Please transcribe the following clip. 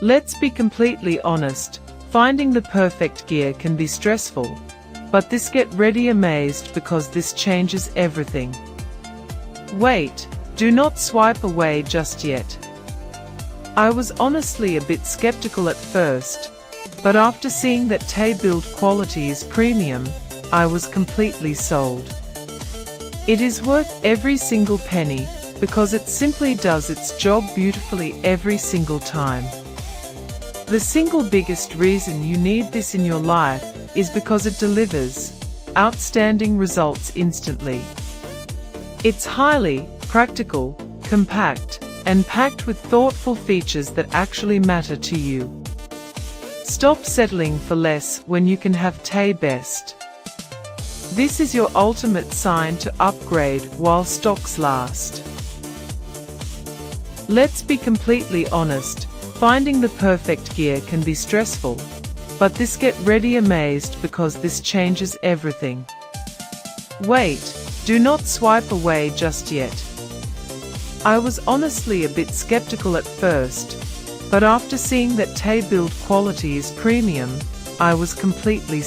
Let's be completely honest, finding the perfect gear can be stressful, but this get ready amazed because this changes everything. Wait, do not swipe away just yet. I was honestly a bit skeptical at first, but after seeing that TE build quality is premium, I was completely sold. It is worth every single penny, because it simply does its job beautifully every single time. The single biggest reason you need this in your life is because it delivers outstanding results instantly. It's highly practical, compact, and packed with thoughtful features that actually matter to you. Stop settling for less when you can have TE best. This is your ultimate sign to upgrade while stocks last. Let's be completely honest, finding the perfect gear can be stressful, but this get ready amazed because this changes everything. Wait, do not swipe away just yet. I was honestly a bit skeptical at first, but after seeing that TE build quality is premium, I was completely